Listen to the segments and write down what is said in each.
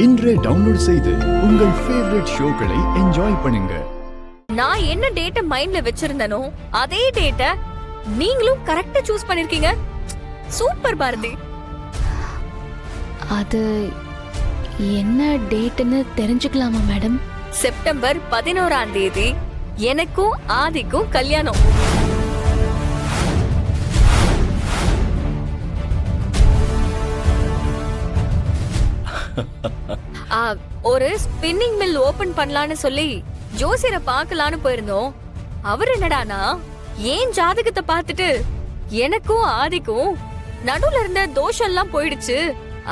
இன்றே டவுன்லோட் செய்து உங்கள் ஃபேவரட் ஷோக்களை என்ஜாய் பண்ணுங்க. நான் என்ன டேட்ட மைண்ட்ல வச்சிருந்தனோ அதே டேட்ட நீங்களும் கரெக்ட்டா சூஸ் பண்ணிருக்கீங்க. சூப்பர் பாரதி. அது என்ன டேட்னு தெரிஞ்சுக்கலாமா மேடம்? செப்டம்பர் 11ஆம் தேதி எனக்கும் ஆதிக்கும் கல்யாணம். ஒரு ஸ்பின்னிங் மில் ஓபன் பண்ணலான்னு சொல்லி ஜோசியரை பார்க்கலான்னு போயிருந்தோம். அவர் என்னடானா ஏன் ஜாதகத்தை பார்த்துட்டு எனக்கும் ஆதிக்கும் நடுவுல இருந்த தோஷம் எல்லாம் போயிடுச்சு,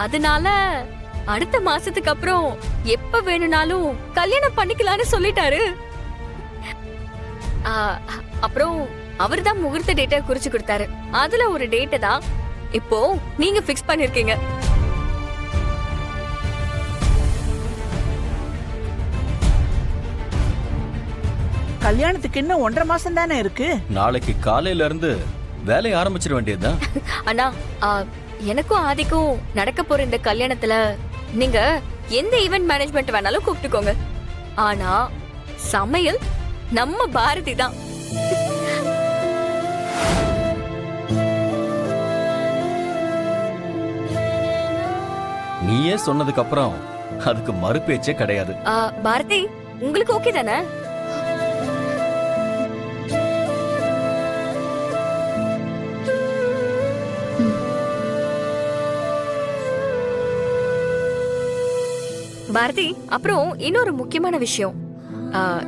அதனால அடுத்த மாசத்துக்கு அப்புறம் எப்ப வேணும்னாலும் கல்யாணம் பண்ணிக்கலான்னு சொல்லிட்டாரு. அப்புறம் அவர்தான் முகூர்த்த டேட்டை குறிச்சு கொடுத்தாரு. அதுல ஒரு டேட்டை தான் இப்போ நீங்க பிக்ஸ் பண்ணிருக்கீங்க. கல்யாணத்துக்கு இன்னும் 1.5 மாசம் தானே இருக்கு. நாளைக்கு காலையில இருந்து வேலையை ஆரம்பிச்சிட வேண்டியதுதான். அண்ணா, எனக்கும் ஆதிக்கும் நடக்க போற இந்த கல்யாணத்துல நீங்க எந்த ஈவென்ட் மேனேஜ்மெண்ட் வேணாலும் கூப்பிட்டுக்கோங்க. ஆனா சமையல் நம்ம பாரதி தான். நீயே சொன்னதுக்கு அப்புறம் அதுக்கு மறுபேச்சே கிடையாது. பாரதி, உங்களுக்கு ஓகே தானே? பாரதி, அப்புறம் இன்னொரு முக்கியமான விஷயம்.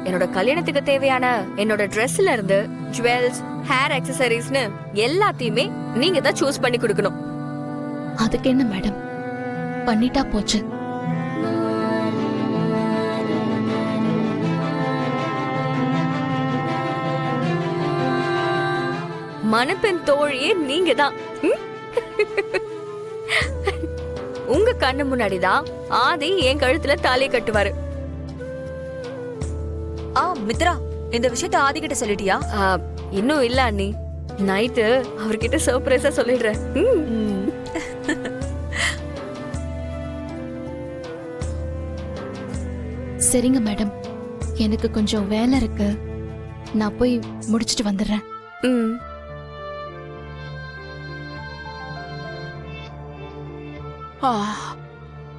என்னோட கல்யாணத்துக்கு தேவையான என்னோட ட்ரெஸ்ல இருந்து ஜுவல்ஸ், ஹேர் அக்சசரிஸ்னு எல்லாத்தையுமே நீங்க தான் சூஸ் பண்ணி கொடுக்கணும். அதுக்கு என்ன மேடம், பண்ணிட்டா போச்சு. மணப்பெண் தோழியே நீங்க தான். உங்க கண்ணு முன்னாடிதான் ஆதி என் கழுத்துல தாலி கட்டுவாரு. மித்ரா, இந்த விஷயத்தை ஆதி கிட்ட சொல்லிட்டியா? இன்னும் இல்ல அண்ணி. நைட்டு அவர்கிட்ட சர்ப்ரைஸா சொல்லிடுறேன். சரிங்க மேடம், எனக்கு கொஞ்சம் வேலை இருக்கு, நான் போய் முடிச்சிட்டு வந்துடுறேன்.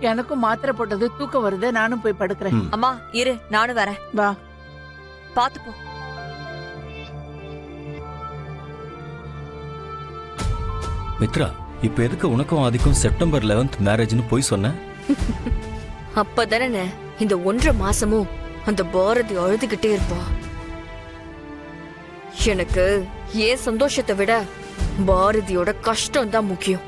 எனக்கும் மாத்திரை போட்டது தூக்கம் வருது, நானும் போய் படுக்கிறேன். அம்மா இரு, நானும் வரேன். வா, பாத்து போ. மித்ரா, இப்ப எதுக்கு உனக்கும் ஆதிக்கும் செப்டம்பர் 11th மேரேஜ்னு போய் சொன்ன? அப்பதானே இந்த 1.5 மாசமும் அந்த பாரதி அழுதுகிட்டே இருப்பா. எனக்கு ஏன் சந்தோஷத்தை விட பாரதியோட கஷ்டம் தான் முக்கியம்.